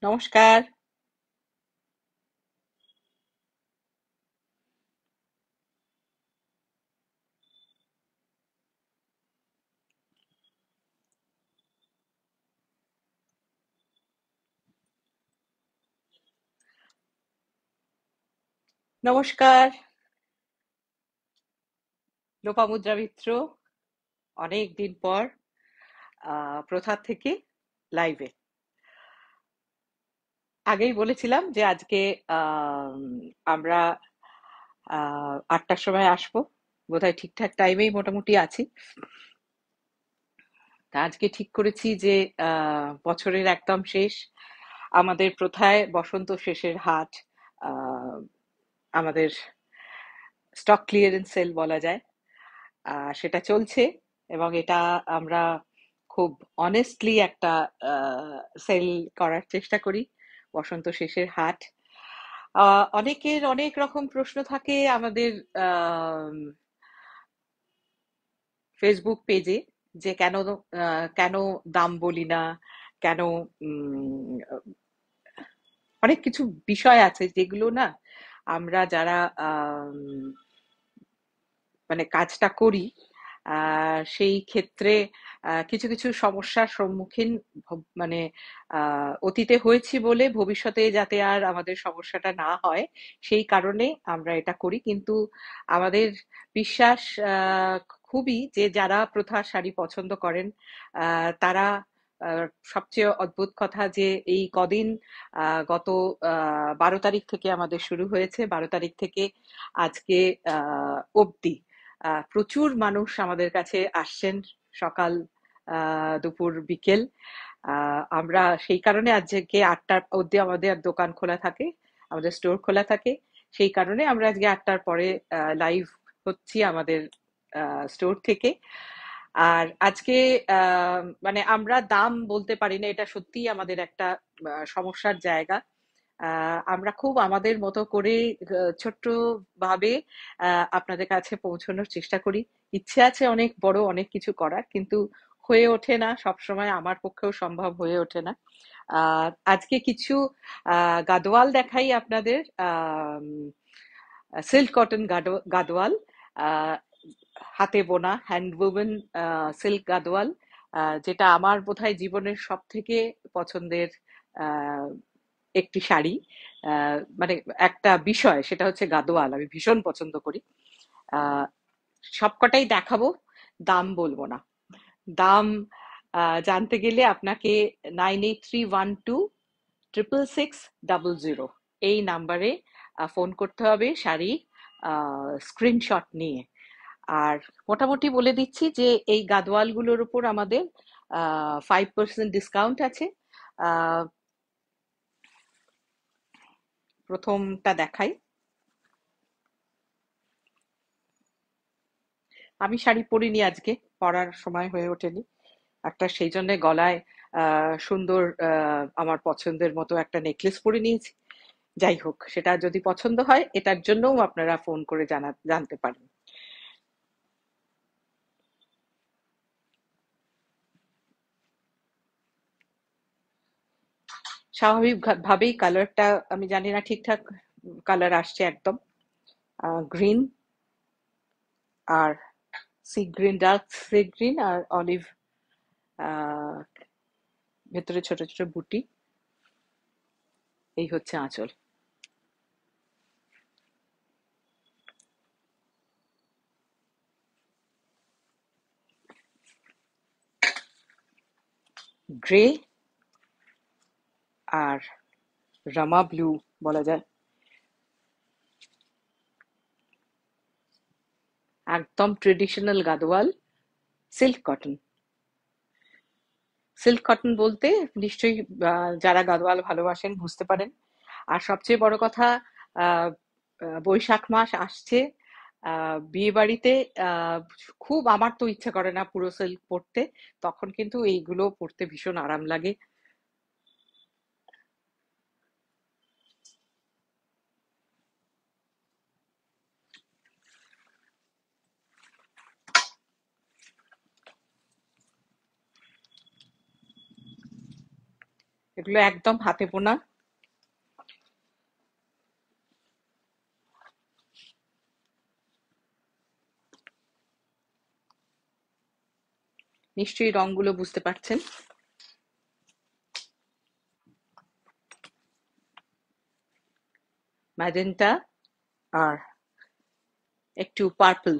নমস্কার। নমস্কার। লোপামুদ্রা মিত্র, অনেক দিন পর প্রথার থেকে লাইভে। আগেই বলেছিলাম যে আজকে আম, আমরা 8টার সময় আসবো। বোধহয় ঠিকঠাক টাইমেই মোটামুটি আছি। তা আজকে ঠিক করেছি যে বছরের একদম শেষ, আমাদের প্রথায় বসন্ত শেষের হাট, আহ, আমাদের স্টক ক্লিয়ারেন্স সেল বলা যায়, সেটা চলছে। এবং এটা আমরা খুব অনেস্টলি একটা সেল করার চেষ্টা করি। বসন্ত শেষের হাট, অনেকের অনেক রকম প্রশ্ন থাকে আমাদের ফেসবুক পেজে, যে কেন দাম বলি না, কেন অনেক কিছু বিষয় আছে যেগুলো না আমরা যারা মানে কাজটা করি, সেই ক্ষেত্রে কিছু কিছু সমস্যার সম্মুখীন মানে অতীতে হয়েছি বলে ভবিষ্যতে যাতে আর আমাদের সমস্যাটা না হয়, সেই কারণে আমরা এটা করি। কিন্তু আমাদের বিশ্বাস খুবই যে যারা প্রথা শাড়ি পছন্দ করেন, তারা সবচেয়ে অদ্ভুত কথা যে এই কদিন, গত 12 তারিখ থেকে আমাদের শুরু হয়েছে, 12 তারিখ থেকে আজকে অবধি প্রচুর মানুষ আমাদের কাছে আসছেন, সকাল দুপুর বিকেল। আমরা সেই কারণে আজকে 8টা অবধি আমাদের দোকান খোলা থাকে, আমাদের স্টোর খোলা থাকে। সেই কারণে আমরা আজকে 8টার পরে লাইভ হচ্ছি আমাদের স্টোর থেকে। আর আজকে মানে আমরা দাম বলতে পারি না, এটা সত্যিই আমাদের একটা সমস্যার জায়গা। আমরা খুব আমাদের মতো করে ছোট্ট ভাবে আপনাদের কাছে পৌঁছানোর চেষ্টা করি। ইচ্ছে আছে অনেক বড় অনেক কিছু করার, কিন্তু হয়ে ওঠে না, সবসময় আমার পক্ষেও সম্ভব হয়ে ওঠে না। আজকে কিছু গাদোয়াল দেখাই আপনাদের, সিল্ক কটন গাদোয়াল, আহ, হাতে বোনা হ্যান্ড উওভেন সিল্ক গাদোয়াল, যেটা আমার বোধহয় জীবনের সব থেকে পছন্দের আহ, একটি শাড়ি। মানে একটা বিষয়, সেটা হচ্ছে গাদোয়াল আমি ভীষণ পছন্দ করি। আহ, সবকটাই দেখাবো, দাম বলবো না। দাম জানতে গেলে আপনাকে 9831266600 এই নাম্বারে ফোন করতে হবে, শাড়ি স্ক্রিনশট নিয়ে। আর মোটামুটি বলে দিচ্ছি যে এই গাদোয়ালগুলোর উপর আমাদের 5% ডিসকাউন্ট আছে। আহ, প্রথমটা দেখাই। আমি শাড়ি পরিনি আজকে, পরার সময় হয়ে ওঠেনি একটা, সেই জন্য গলায় সুন্দর আমার পছন্দের মতো একটা নেকলেস পরে নিয়েছি। যাই হোক, সেটা যদি পছন্দ হয় এটার জন্যও আপনারা ফোন করে জানতে পারেন। স্বাভাবিক ভাবেই কালারটা আমি জানি না ঠিকঠাক কালার আসছে একদম, গ্রিন আর sea green, dark sea green আর অলিভ, আহ ভেতরে ছোট ছোট বুটি। এই হচ্ছে আঁচল। গ্রে আর রামা ব্লু বলা যায়, একদম traditional Gadwal, silk cotton. Silk cotton বলতে নিশ্চয়ই যারা গাদোয়াল ভালোবাসেন বুঝতে পারেন। আর সবচেয়ে বড় কথা, আহ, বৈশাখ মাস আসছে, বিয়ে বাড়িতে আহ, খুব আমার তো ইচ্ছে করে না পুরো সিল্ক পরতে, তখন কিন্তু এইগুলো পরতে ভীষণ আরাম লাগে। এগুলো একদম হাতে বোনা। নিশ্চয়ই রংগুলো বুঝতে পারছেন। ম্যাজেন্টা আর একটু পার্পল।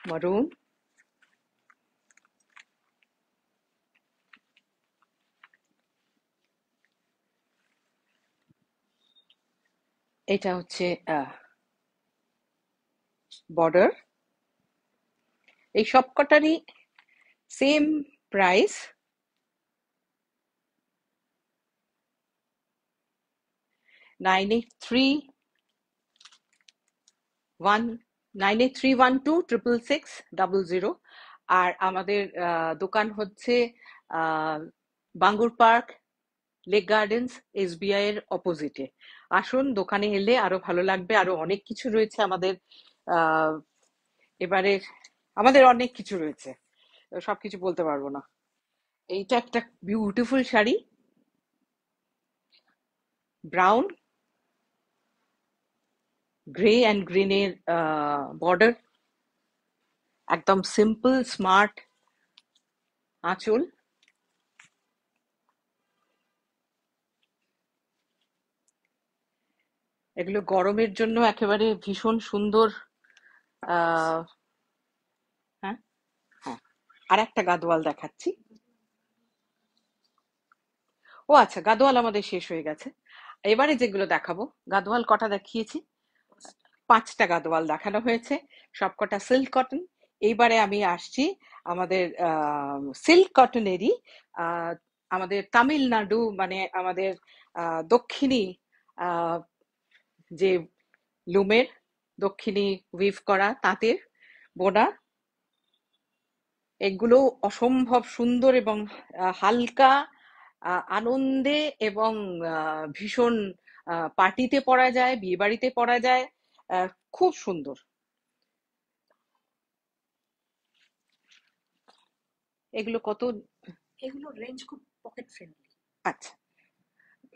মারুন। এটা হচ্ছে বর্ডার। এই সবকটারই সেম প্রাইস, 9831 9831266600। আর আমাদের দোকান হচ্ছে Bangur park, lake gardens, SBI এর অপোজিটে। আসুন, দোকানে এলে আরো ভালো লাগবে। আরো অনেক কিছু রয়েছে আমাদের। আহ এবারে আমাদের অনেক কিছু রয়েছে, সবকিছু বলতে পারবো না। এইটা একটা beautiful sari, brown, grey and গ্রিনের বর্ডার, একদম সিম্পল স্মার্ট আঁচল। এগুলো গরমের জন্য একেবারে ভীষণ সুন্দর। আহ হ্যাঁ, হ্যাঁ, আর একটা গাদোয়াল দেখাচ্ছি। ও আচ্ছা, গাদোয়াল আমাদের শেষ হয়ে গেছে। এবারে যেগুলো দেখাবো, গাদোয়াল কটা দেখিয়েছি? 5টা গাদোয়াল দেখানো হয়েছে, সবকটা সিল্ক কটন। এইবারে আমি আসছি আমাদের সিল্ক কটনেরই, আহ, আমাদের তামিলনাড়ু, মানে আমাদের দক্ষিণী, আহ, যে লুমের দক্ষিণী উইভ করা তাঁতের বোনা, এগুলো অসম্ভব সুন্দর এবং হালকা, আনন্দে এবং ভীষণ পার্টিতে পরা যায়, বিয়ে বাড়িতে পরা যায়। খুব সুন্দর। এগুলো কত? আচ্ছা,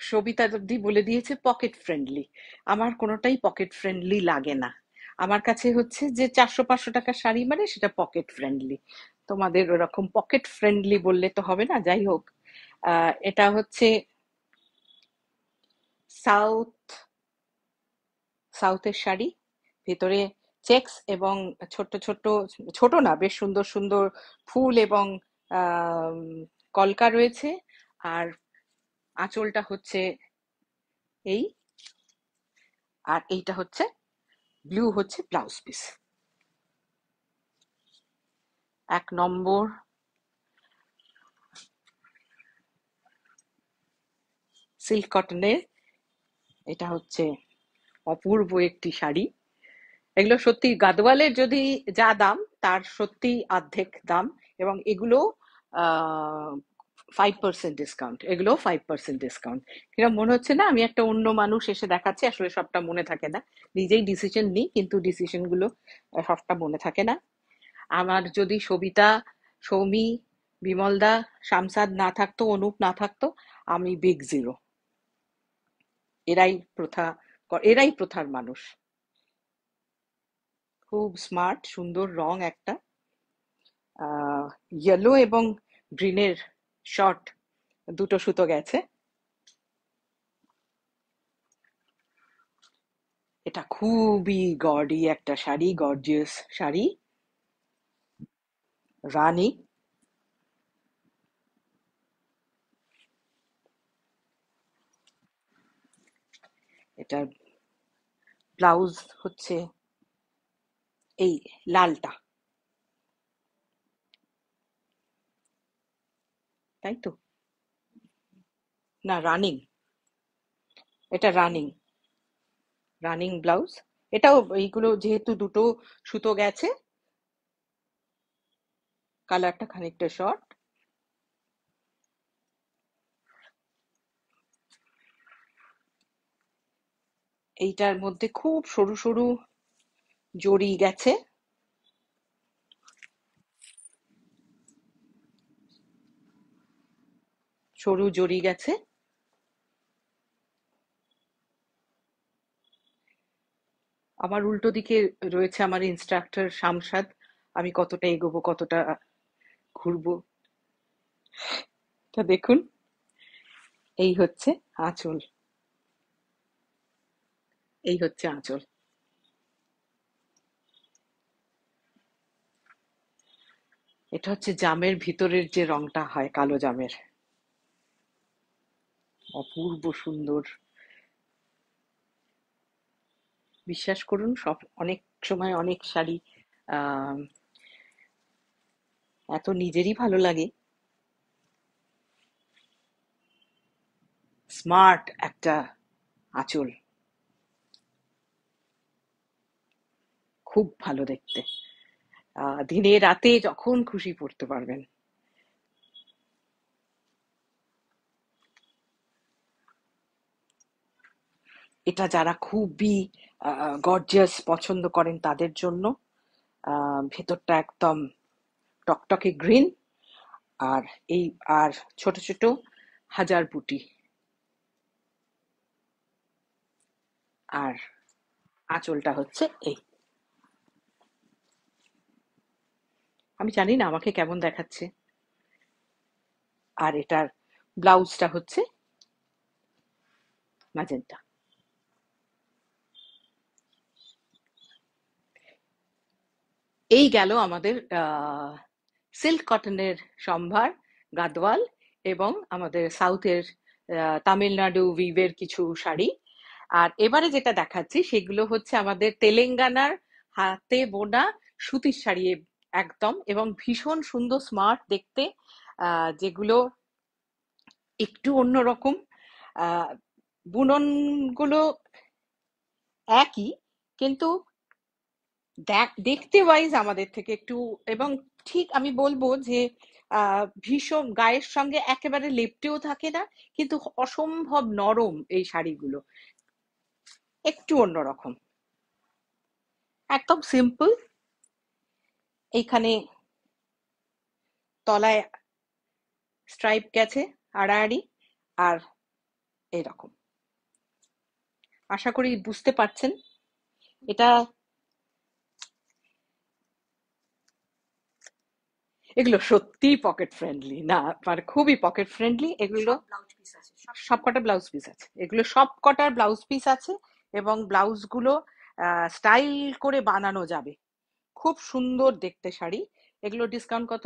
সবিতা দি বলে দিয়েছে পকেট ফ্রেন্ডলি। আমার কোনোটাই পকেট ফ্রেন্ডলি লাগে না। আমার কাছে হচ্ছে যে 400-500 টাকার শাড়ি মানে সেটা পকেট ফ্রেন্ডলি। তোমাদের ওরকম পকেট ফ্রেন্ডলি বললে তো হবে না। যাই হোক, এটা হচ্ছে সাউথ সাউথের শাড়ি। ভেতরে চেকস এবং ছোট্ট ছোট্ট, ছোট না, বেশ সুন্দর সুন্দর ফুল এবং আম, কলকা রয়েছে। আর আঁচলটা হচ্ছে এই, আর এইটা হচ্ছে ব্লু, হচ্ছে ব্লাউজ পিস। 1 নম্বর সিল্ক কটনের, এটা হচ্ছে অপূর্ব একটি শাড়ি। এগুলো সত্যি গাদওয়ালের যদি যা দাম, তার সত্যি অর্ধেক দাম। এবং এগুলো 5% ডিসকাউন্ট, এগুলো 5% ডিসকাউন্ট। কিরকম মনে হচ্ছে না আমি একটা অন্য মানুষ এসে দেখাচ্ছি? আসলে সবটা মনে থাকে না, নিজেই ডিসিশন নিই কিন্তু ডিসিশন গুলো সবটা মনে থাকে না। আমার যদি সবিতা, সৌমি, বিমলদা, শামসাদ না থাকতো, অনুপ না থাকতো, আমি বিগ জিরো। এরাই প্রথা, এরাই প্রথার মানুষ। খুব স্মার্ট, সুন্দর রং একটা, ইয়েলো এবং গ্রিনের শর্ট, দুটো সুতো গেছে। এটা খুবই গর্ডি একটা শাড়ি, গর্জিয়াস শাড়ি, রানী। এটার ব্লাউজ হচ্ছে এই লালটা, তাই তো? না, রানিং। এটা রানিং, রানিং ব্লাউজ। এটাও এইগুলো যেহেতু দুটো সুতো গেছে, কালারটা খানিকটা শর্ট। এইটার মধ্যে খুব সরু সরু জড়ি গেছে, সরু জড়ি গেছে। আমার উল্টো দিকে রয়েছে আমার ইনস্ট্রাক্টর শামশাদ। আমি কতটা এগোবো, কতটা ঘুরবো, তা দেখুন। এই হচ্ছে আঁচল, এই হচ্ছে আঁচল। এটা হচ্ছে জামের ভিতরের যে রংটা হয়, কালো জামের, অপূর্ব সুন্দর। বিশ্বাস করুন, সব অনেক সময় অনেক শাড়ি আহ এত নিজেরই ভালো লাগে। স্মার্ট একটা আঁচল, খুব ভালো দেখতে। দিনে রাতে যখন খুশি পড়তে পারবেন। এটা যারা খুবই গর্জিয়াস পছন্দ করেন তাদের জন্য। ভেতরটা একদম টকটকে গ্রিন, আর এই আর ছোট ছোট হাজার বুটি, আর আঁচলটা হচ্ছে এই। আমি জানি না আমাকে কেমন দেখাচ্ছে। আর এটার ব্লাউজটা হচ্ছে ম্যাজেন্টা। এই গেল আমাদের সিল্ক কটনের সম্ভার, গাদওয়াল, এবং আমাদের সাউথের তামিলনাড়ু উইভের কিছু শাড়ি। আর এবারে যেটা দেখাচ্ছি সেগুলো হচ্ছে আমাদের তেলেঙ্গানার হাতে বোনা সুতির শাড়ি, একদম, এবং ভীষণ সুন্দর, স্মার্ট দেখতে, যেগুলো একটু অন্যরকম। আহ বুনন গুলো একই, কিন্তু দেখতে ওয়াইজ আমাদের থেকে একটু, এবং ঠিক আমি বলবো যে ভীষণ গায়ের সঙ্গে একেবারে লেপটেও থাকে না, কিন্তু অসম্ভব নরম এই শাড়িগুলো, একটু অন্যরকম, একদম সিম্পল। এইখানে তলায় স্ট্রাইপ গেছে আড়াআড়ি, আর এরকম। আশা করি বুঝতে পারছেন। এটা, এগুলো সত্যিই পকেট ফ্রেন্ডলি না, মানে খুবই পকেট ফ্রেন্ডলি এগুলো। সবকটা ব্লাউজ পিস আছে, এগুলো সবকটার ব্লাউজ পিস আছে, এবং ব্লাউজগুলো স্টাইল করে বানানো যাবে। খুব সুন্দর দেখতে শাড়ি। এগুলো ডিসকাউন্ট কত?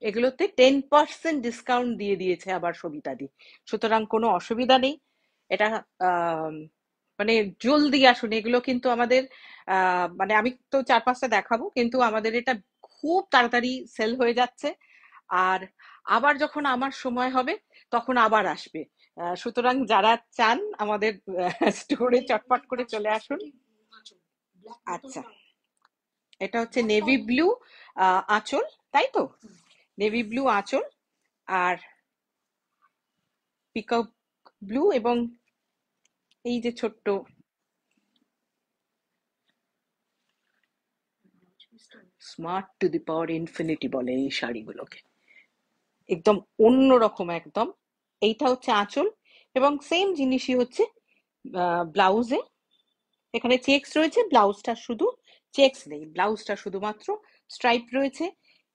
এগুলোতে 10% ডিসকাউন্ট দিয়ে দিয়েছে আবার সবিতাদি, সুতরাং কোনো অসুবিধা নেই। এটা আহ মানে জলদি আসুন, এগুলো কিন্তু আমাদের মানে আমি তো 4-5টা দেখাবো, কিন্তু আমাদের এটা খুব তাড়াতাড়ি সেল হয়ে যাচ্ছে। আর আবার যখন আমার সময় হবে তখন আবার আসবে। সুতরাং যারা চান আমাদের স্টোরে চটপট করে চলে আসুন। আচ্ছা, এটা হচ্ছে নেভি ব্লু আঁচল, তাই তো? নেভি ব্লু আঁচল, আর পিকক ব্লু, এবং এই যে ছোট্ট smart to the power infinity বলে এই শাড়িগুলোকে, একদম অন্যরকম একদম। এইটা হচ্ছে আঁচল, এবং সেম জিনিসই হচ্ছে ব্লাউজে। এখানে চেকস রয়েছে, ব্লাউজটা শুধু চেকস নেই, ব্লাউজটা শুধুমাত্র স্ট্রাইপ রয়েছে।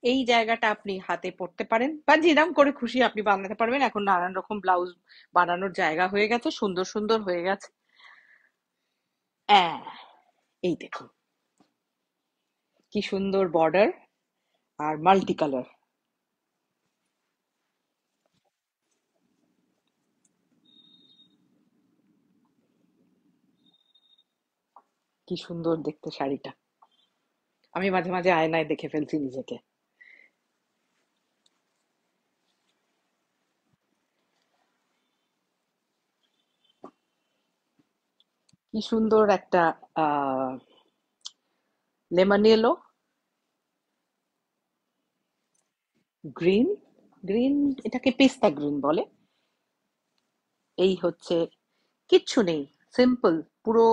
এই জায়গাটা আপনি হাতে পরতে পারেন, বা যেরকম করে খুশি আপনি বানাতে পারবেন। এখন নানান রকম ব্লাউজ বানানোর জায়গা হয়ে গেছে, সুন্দর সুন্দর হয়ে গেছে। হ্যাঁ, এই দেখুন কি সুন্দর বর্ডার, আর মাল্টি কালার, কি সুন্দর দেখতে শাড়িটা। আমি মাঝে মাঝে আয়নায় দেখে ফেলছি নিজেকে। কি সুন্দর একটা আহ লেমন ইয়েলো, গ্রিন, গ্রিন, এটাকে পেস্তা গ্রিন বলে। এই হচ্ছে, কিচ্ছু নেই, সিম্পল, পুরো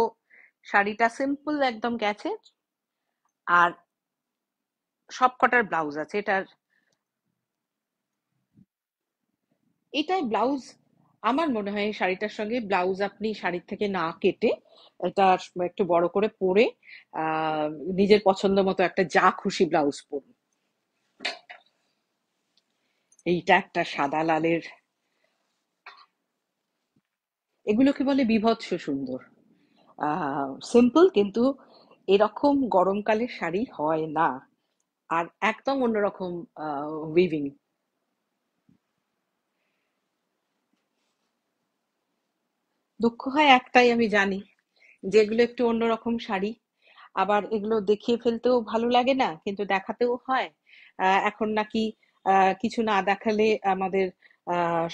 শাড়িটা সিম্পল একদম গেছে। আর সব কটার ব্লাউজ আছে এটার। এটাই ব্লাউজ। আমার মনে হয় এই শাড়িটার সঙ্গে ব্লাউজ আপনি শাড়ির থেকে না কেটে এটা একটু বড় করে পরে আহ নিজের পছন্দ মতো একটা যা খুশি ব্লাউজ পরুন। এইটা একটা সাদা লালের, এগুলোকে বলে বীভৎস সুন্দর। সিম্পল কিন্তু এরকম গরমকালের শাড়ি হয় না। আর একদম অন্যরকম উইভিং। দুঃখ হয় একটাই, আমি জানি যে এগুলো একটু অন্যরকম শাড়ি, আবার এগুলো দেখিয়ে ফেলতেও ভালো লাগে না, কিন্তু দেখাতেও হয়। এখন নাকি কিছু না দেখালে আমাদের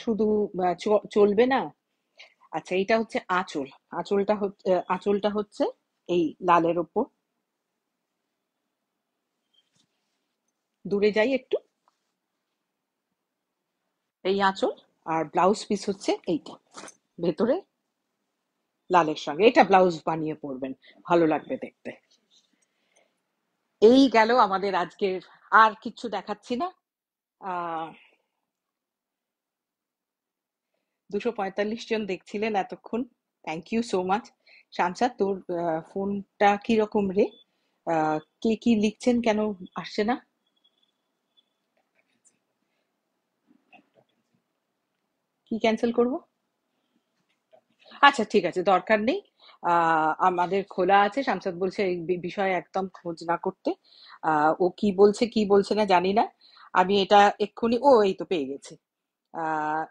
শুধু চলবে না। আচ্ছা, এইটা হচ্ছে আঁচল। আঁচলটা হচ্ছে এই লালের ওপর। দূরে যাই একটু। এই আঁচল। আর ব্লাউজ পিস হচ্ছে এইটা, ভেতরে লালের সঙ্গে এটা ব্লাউজ বানিয়ে পরবেন, ভালো লাগবে দেখতে। এই গেল আমাদের আজকের। আর কিচ্ছু দেখাচ্ছি না। আহ 245 জন দেখছিলেন এতক্ষণ। Thank you so much. Shamsa, তোর ফোনটা কিরকম রে? কে কি লিখছেন, কেন আসছে না? কি ক্যান্সেল করব? আচ্ছা, ঠিক আছে, দরকার নেই। আমাদের খোলা আছে। শামসাদ বলছে এই বিষয়ে একদম খোঁজ না করতে। ও কি বলছে কি বলছে না জানি না। আমি এটা এক্ষুনি, ও এই তো পেয়ে গেছি। আহ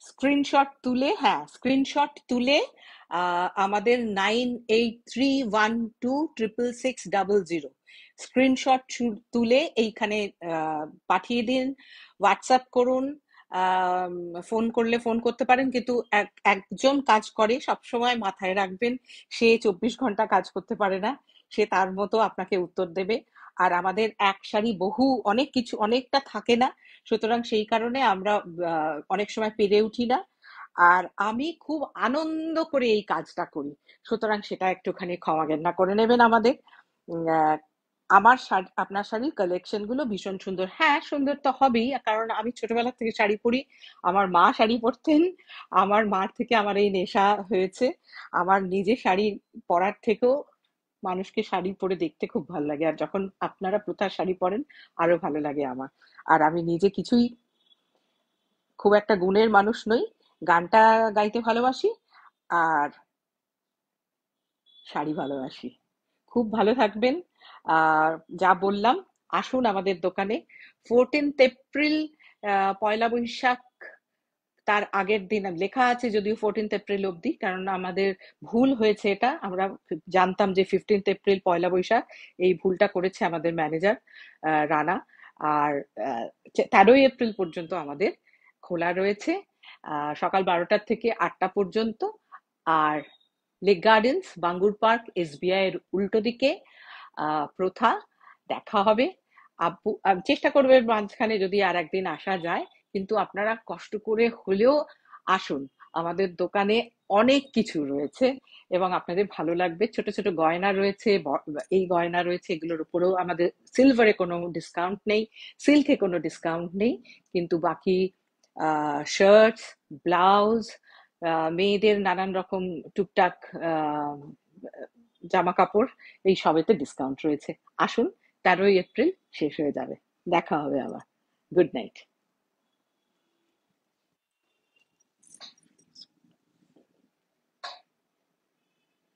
স্ক্রিনশট তুলে, হ্যাঁ, স্ক্রিনশট তুলে আমাদের 9831266600 স্ক্রিনশট তুলে এইখানে পাঠিয়ে দিন। হোয়াটসঅ্যাপ করুন। আম, ফোন করলে ফোন করতে পারেন, কিন্তু একজন কাজ করে সবসময় মাথায় রাখবেন, সে 24 ঘন্টা কাজ করতে পারে না। সে তার মতো আপনাকে উত্তর দেবে। আর আমাদের এক সারি বহু অনেক কিছু অনেকটা থাকে না, সুতরাং সেই কারণে আমরা অনেক সময় পেরে উঠি না। আর আমি খুব আনন্দ করে এই কাজটা করি, সুতরাং সেটা একটুখানি ক্ষমা জ্ঞানা করে নেবেন আমাদের। আমার শাড়ি, আপনার শাড়ির কালেকশন গুলো ভীষণ সুন্দর। হ্যাঁ, সুন্দর তো হবেই, কারণ আমি ছোটবেলা থেকে শাড়ি পরি। আমার মা শাড়ি পরতেন। আমার মার থেকে আমার এই নেশা হয়েছে। আমার নিজে শাড়ি পরার থেকেও মানুষকে শাড়ি পরে দেখতে খুব ভালো লাগে, আর যখন আপনারা প্রথার শাড়ি পরেন আরো ভালো লাগে আমার। আর আমি নিজে কিছুই খুব একটা গুণের মানুষ নই, গানটা গাইতে ভালোবাসি আর শাড়ি ভালোবাসি। খুব ভালো থাকবেন। আর যা বললাম, আসুন আমাদের দোকানে। 14th এপ্রিল, পয়লা বৈশাখ তার আগের দিন লেখা আছে, যদিও 14th এপ্রিল অবধি, কারণ আমাদের ভুল হয়েছে এটা। আমরা জানতাম যে 15th এপ্রিল পয়লা বৈশাখ, এই ভুলটা করেছে আমাদের ম্যানেজার রানা। আর 13ই এপ্রিল পর্যন্ত আমাদের খোলা রয়েছে, সকাল 12টা থেকে 8টা পর্যন্ত। আর Lake Gardens, Bangur Park, SBI এর উল্টো দিকে প্রথা। দেখা হবে। আব্বু চেষ্টা করবে মাঝখানে যদি আর একদিন আসা যায়, কিন্তু আপনারা কষ্ট করে হলেও আসুন। আমাদের দোকানে অনেক কিছু রয়েছে এবং আপনাদের ভালো লাগবে। ছোট ছোট গয়না রয়েছে, এই গয়না রয়েছে, এগুলোর উপরেও আমাদের সিলভারে কোনো ডিসকাউন্ট নেই, সিল্কে কোনো ডিসকাউন্ট নেই, কিন্তু বাকি শার্টস, ব্লাউজ, মেয়েদের নানান রকম টুকটাক আহ জামা কাপড়, এই সবেতে ডিসকাউন্ট রয়েছে। আসুন, 13ই এপ্রিল শেষ হয়ে যাবে। দেখা হবে আবার। Good night.